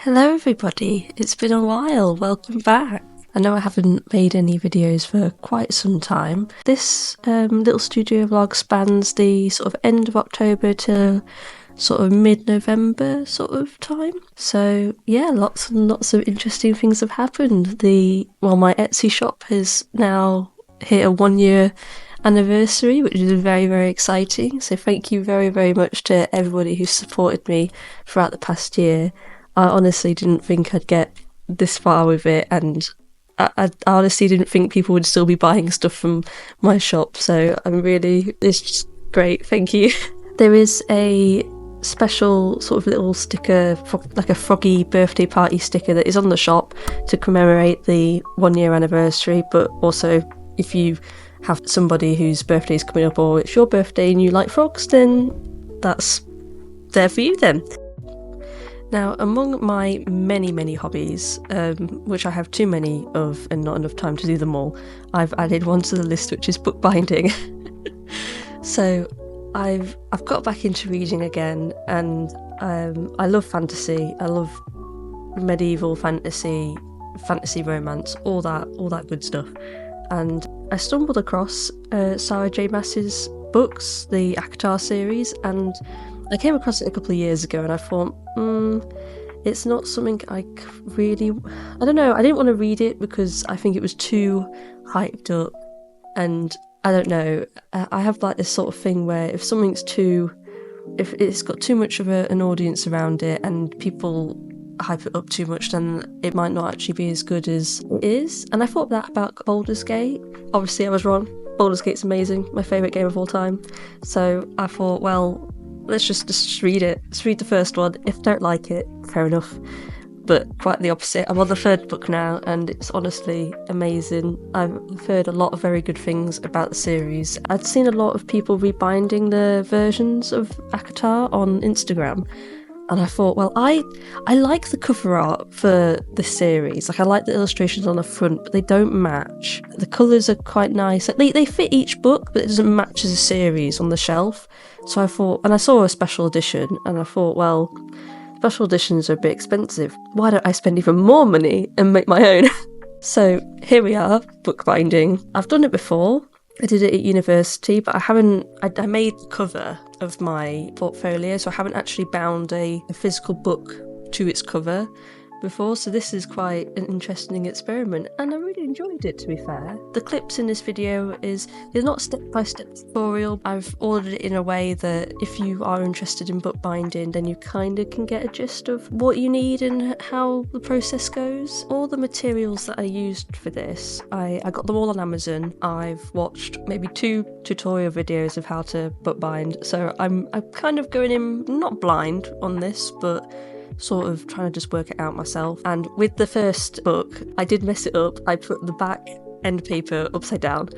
Hello everybody, it's been a while, welcome back. I know I haven't made any videos for quite some time. This little studio vlog spans the sort of end of October to sort of mid-November sort of time. So yeah, lots and lots of interesting things have happened. My Etsy shop has now hit a 1 year anniversary, which is very, very exciting. So thank you very, very much to everybody who supported me throughout the past year. I honestly didn't think I'd get this far with it, and I honestly didn't think people would still be buying stuff from my shop, so it's just great, thank you. There is a special sort of little sticker, like a froggy birthday party sticker that is on the shop to commemorate the 1 year anniversary, but also if you have somebody whose birthday is coming up or it's your birthday and you like frogs, then that's there for you then. Now, among my many, many hobbies, which I have too many of and not enough time to do them all, I've added one to the list, which is bookbinding. So I've got back into reading again, and I love fantasy. I love medieval fantasy romance, all that good stuff. And I stumbled across Sarah J. Maas's books, the ACOTAR series, and I came across it a couple of years ago, and I thought, it's not something I don't know, I didn't want to read it because I think it was too hyped up, and I don't know, I have like this sort of thing where if it's got too much of an audience around it and people hype it up too much, then it might not actually be as good as it is. And I thought that about Baldur's Gate. Obviously I was wrong. Baldur's Gate's amazing, my favourite game of all time. So I thought, well, let's just read it. Let's read the first one. If I don't like it, fair enough. But quite the opposite. I'm on the third book now, and it's honestly amazing. I've heard a lot of very good things about the series. I'd seen a lot of people rebinding the versions of ACOTAR on Instagram, and I thought, well, I like the cover art for this series. Like, I like the illustrations on the front, but they don't match. The colours are quite nice. Like, they fit each book, but it doesn't match as a series on the shelf. So I thought, and I saw a special edition, and I thought, well, special editions are a bit expensive. Why don't I spend even more money and make my own? So here we are, bookbinding. I've done it before. I did it at university, but I made the cover of my portfolio, so I haven't actually bound a physical book to its cover before, so this is quite an interesting experiment, and I really enjoyed it, to be fair. The clips in this video is not step-by-step tutorial. I've ordered it in a way that if you are interested in bookbinding, then you kind of can get a gist of what you need and how the process goes. All the materials that I used for this, I got them all on Amazon. I've watched maybe 2 tutorial videos of how to bookbind, so I'm kind of going in not blind on this, but sort of trying to just work it out myself. And with the first book, I did mess it up. I put the back end paper upside down,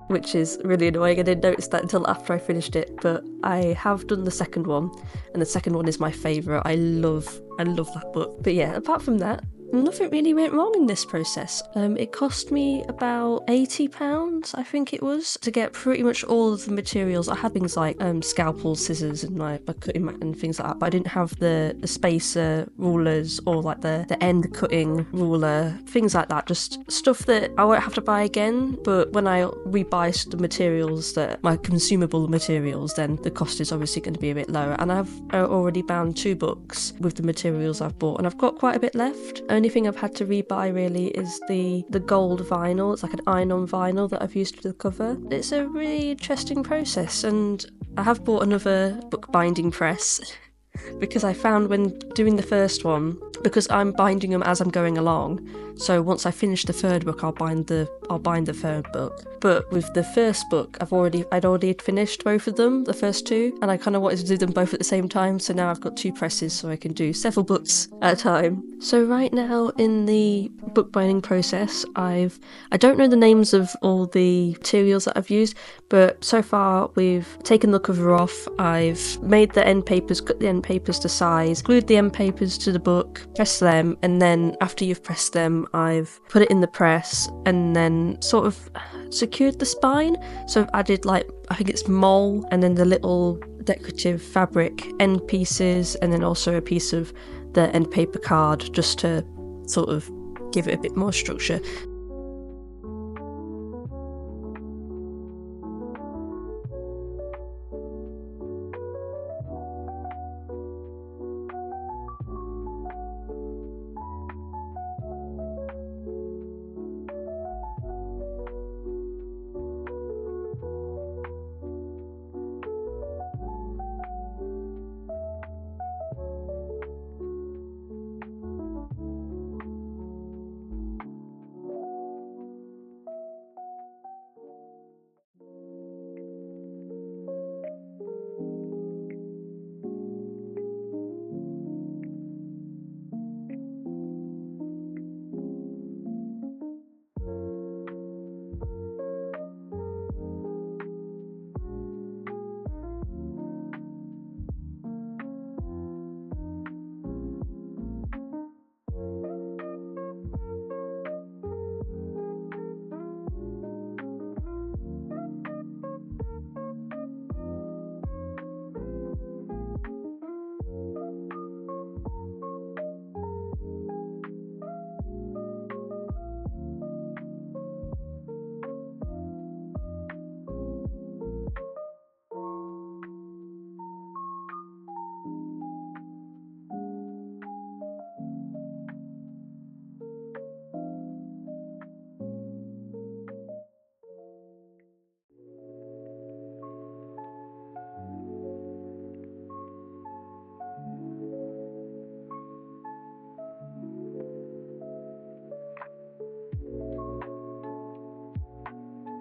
which is really annoying. I didn't notice that until after I finished it, but I have done the second one, and the second one is my favourite. I love that book. But yeah, apart from that, nothing really went wrong in this process. It cost me about £80, I think it was, to get pretty much all of the materials. I had things like scalpel, scissors, and my cutting mat and things like that, but I didn't have the spacer rulers or like the end cutting ruler, things like that. Just stuff that I won't have to buy again, but when I rebuy the materials, my consumable materials, then the cost is obviously going to be a bit lower. And I've already bound 2 books with the materials I've bought, and I've got quite a bit left. Only thing I've had to rebuy really is the gold vinyl. It's like an iron-on vinyl that I've used for the cover. It's a really interesting process, and I have bought another bookbinding press because I found when doing the first one, because I'm binding them as I'm going along, so once I finish the third book, I'll bind the third book. But with the first book, I'd already finished both of them, the first 2, and I kind of wanted to do them both at the same time, so now I've got 2 presses, so I can do several books at a time. So right now in the bookbinding process, I don't know the names of all the materials that I've used, but so far we've taken the cover off, I've made the end papers, cut the end papers to size, glued the end papers to the book, pressed them, and then after you've pressed them, I've put it in the press and then sort of secured the spine. So I've added, like, I think it's mole, and then the little decorative fabric end pieces, and then also a piece of the end paper card just to sort of give it a bit more structure.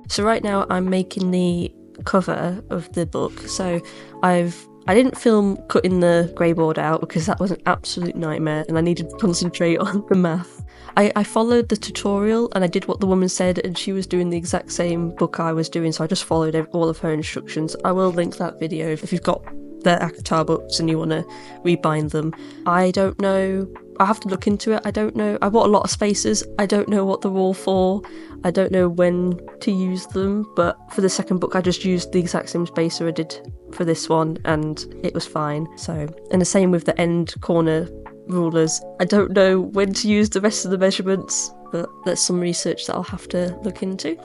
So right now I'm making the cover of the book. So I didn't film cutting the grey board out because that was an absolute nightmare and I needed to concentrate on the math. I followed the tutorial and I did what the woman said, and she was doing the exact same book I was doing, so I just followed all of her instructions. I will link that video if you've got the ACOTAR books and you want to rebind them. I don't know, I have to look into it. I don't know, I bought a lot of spacers, I don't know what they're all for, I don't know when to use them, but for the second book I just used the exact same spacer I did for this one and it was fine. So, and the same with the end corner rulers. I don't know when to use the rest of the measurements, but that's some research that I'll have to look into.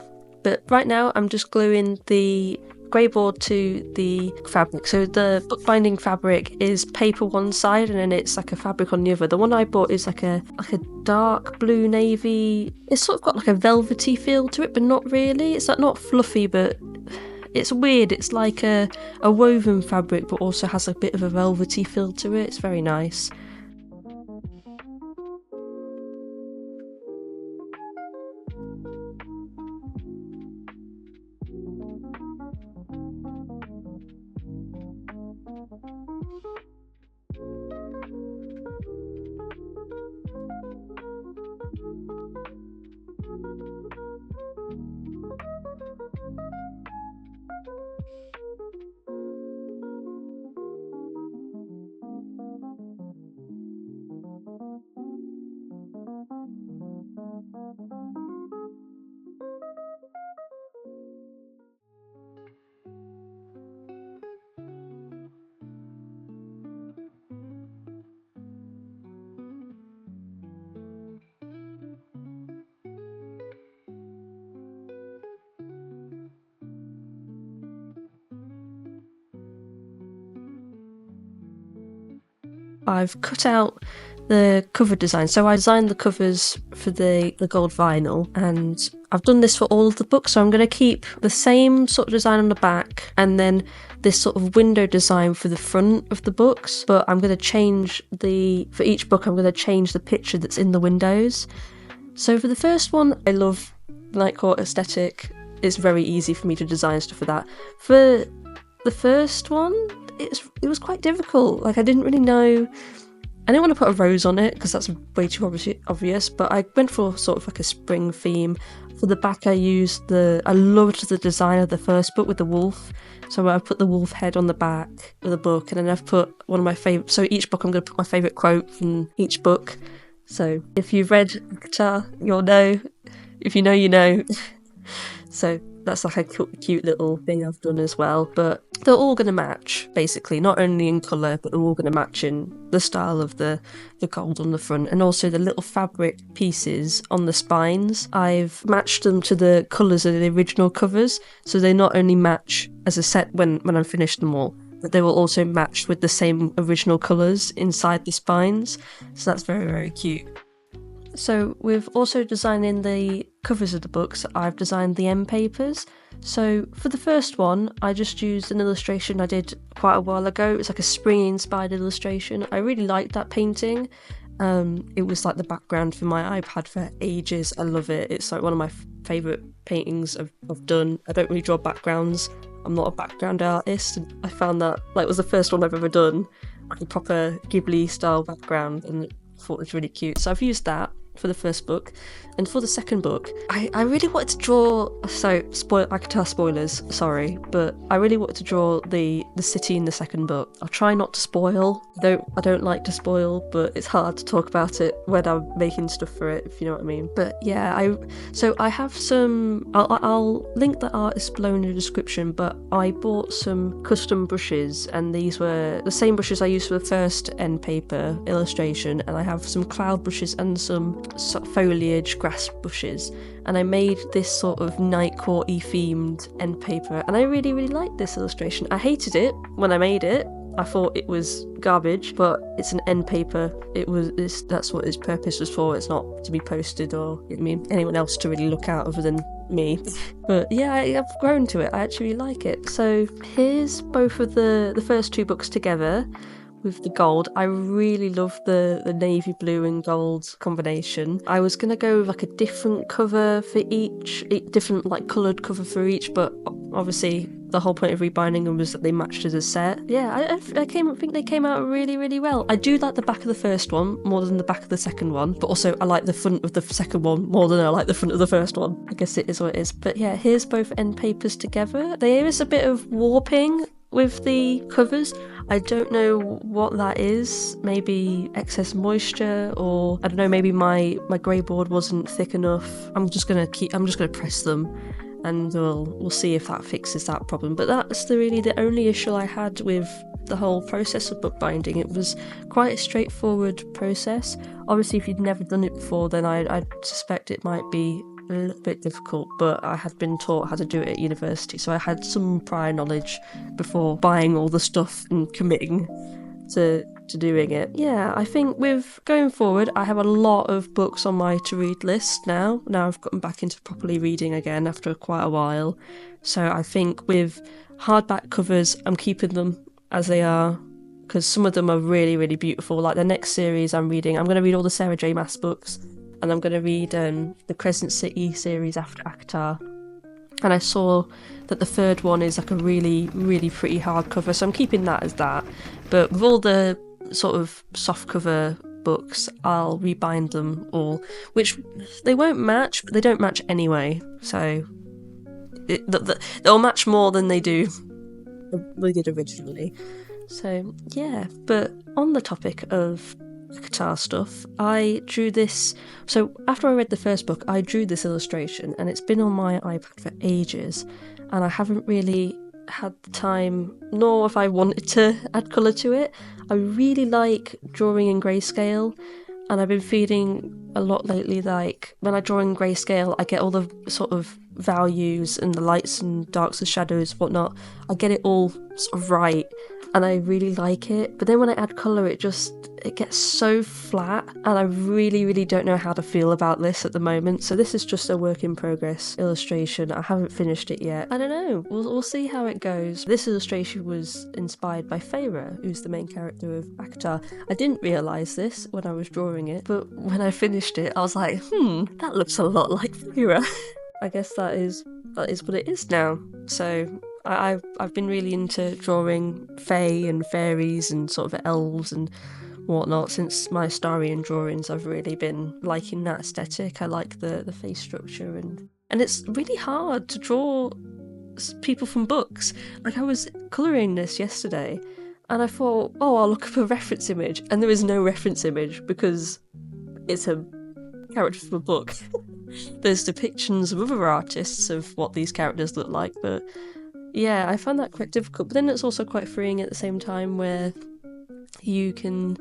But right now I'm just gluing the grey board to the fabric. So the bookbinding fabric is paper one side and then it's like a fabric on the other. The one I bought is like a dark blue navy. It's sort of got like a velvety feel to it, but not really. It's like not fluffy, but it's weird. It's like a woven fabric, but also has a bit of a velvety feel to it. It's very nice. I've cut out the cover design. So I designed the covers for the gold vinyl, and I've done this for all of the books, so I'm going to keep the same sort of design on the back and then this sort of window design for the front of the books, but I'm going to change for each book I'm going to change the picture that's in the windows. So for the first one, I love night court aesthetic. It's very easy for me to design stuff for that. For the first one, it was quite difficult. Like, I didn't really know, I didn't want to put a rose on it because that's way too obvious, but I went for sort of like a spring theme. For the back I loved the design of the first book with the wolf, so I put the wolf head on the back of the book, and then I've put one of my favourite, so each book I'm going to put my favourite quote from each book. So if you've read ACOTAR, you'll know. If you know, you know. So that's like a cute little thing I've done as well. But they're all going to match, basically, not only in colour, but they're all going to match in the style of the gold on the front, and also the little fabric pieces on the spines. I've matched them to the colours of the original covers, so they not only match as a set when I've finished them all, but they will also match with the same original colours inside the spines. So that's very, very cute. So with also designing the covers of the books, I've designed the end papers. So for the first one, I just used an illustration I did quite a while ago. It's like a spring-inspired illustration. I really liked that painting. It was like the background for my iPad for ages. I love it. It's like one of my favourite paintings I've done. I don't really draw backgrounds. I'm not a background artist. I found that it was the first one I've ever done, like a proper Ghibli style background, and I thought it was really cute. So I've used that for the first book. And for the second book, I really wanted to draw, I could tell spoilers, sorry, but I really wanted to draw the city in the second book. I'll try not to spoil. I don't like to spoil, but it's hard to talk about it when I'm making stuff for it, if you know what I mean. But yeah, I have some, I'll link the artist below in the description, but I bought some custom brushes, and these were the same brushes I used for the first end paper illustration, and I have some cloud brushes and some foliage grass bushes, and I made this sort of night court-y themed end paper, and I really, really liked this illustration. I hated it when I made it. I thought it was garbage, but it's an end paper. That's what its purpose was for. It's not to be posted or anyone else to really look at other than me. But yeah, I've grown to it. I actually like it. So here's both of the first two books together with the gold. I really love the navy blue and gold combination. I was gonna go with like a different cover for each, different like coloured cover for each, but obviously the whole point of rebinding them was that they matched as a set. Yeah, I think they came out really, really well. I do like the back of the first one more than the back of the second one, but also I like the front of the second one more than I like the front of the first one. I guess it is what it is. But yeah, here's both end papers together. There is a bit of warping with the covers. I don't know what that is. Maybe excess moisture, or I don't know, maybe my grey board wasn't thick enough. I'm just gonna press them, and we'll see if that fixes that problem. But that's really the only issue I had with the whole process of bookbinding. It was quite a straightforward process. Obviously, if you'd never done it before, then I'd suspect it might be a little bit difficult, but I had been taught how to do it at university, so I had some prior knowledge before buying all the stuff and committing to doing it. Yeah, I think with going forward, I have a lot of books on my to-read list now. Now I've gotten back into properly reading again after quite a while. So I think with hardback covers, I'm keeping them as they are, because some of them are really, really beautiful. Like the next series I'm going to read all the Sarah J Maas books, and I'm going to read the Crescent City series after ACOTAR. And I saw that the third one is like a really, really pretty hardcover, so I'm keeping that as that. But with all the sort of softcover books, I'll rebind them all, which they won't match, but they don't match anyway. So they'll match more than they did originally. So yeah, but on the topic of ACOTAR stuff, I drew this. So after I read the first book, I drew this illustration, and it's been on my iPad for ages, and I haven't really had the time, nor if I wanted to add colour to it. I really like drawing in grayscale, and I've been feeling a lot lately like when I draw in grayscale, I get all the sort of values and the lights and darks and shadows, whatnot. I get it all sort of right, and I really like it. But then when I add colour, it gets so flat, and I really, really don't know how to feel about this at the moment. So this is just a work in progress illustration. I haven't finished it yet. I don't know. We'll see how it goes. This illustration was inspired by Feyre, who's the main character of ACOTAR. I didn't realise this when I was drawing it, but when I finished it, I was like, that looks a lot like Feyre. I guess that is what it is now. So I've been really into drawing fae and fairies and sort of elves and whatnot since my Starian drawings. I've really been liking that aesthetic. I like the face structure, and it's really hard to draw people from books. Like, I was colouring this yesterday, and I thought, I'll look up a reference image, and there is no reference image because it's a character from a book. there's depictions of other artists of what these characters look like, but yeah, I find that quite difficult. But then it's also quite freeing at the same time, where you can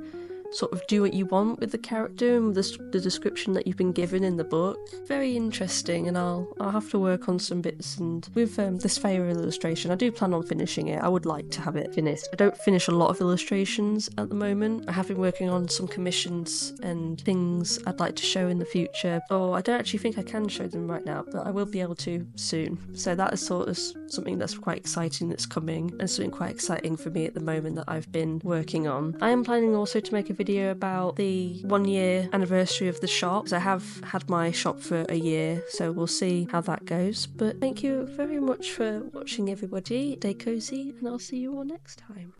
sort of do what you want with the character and the description that you've been given in the book. Very interesting, and I'll have to work on some bits. And with this Feyre illustration, I do plan on finishing it. I would like to have it finished. I don't finish a lot of illustrations at the moment. I have been working on some commissions and things I'd like to show in the future, or I don't actually think I can show them right now, but I will be able to soon. So that is sort of something that's quite exciting that's coming, and something quite exciting for me at the moment that I've been working on. I am planning also to make a video about the 1 year anniversary of the shop, because I have had my shop for a year, so we'll see how that goes. But thank you very much for watching, everybody. Stay cozy, and I'll see you all next time.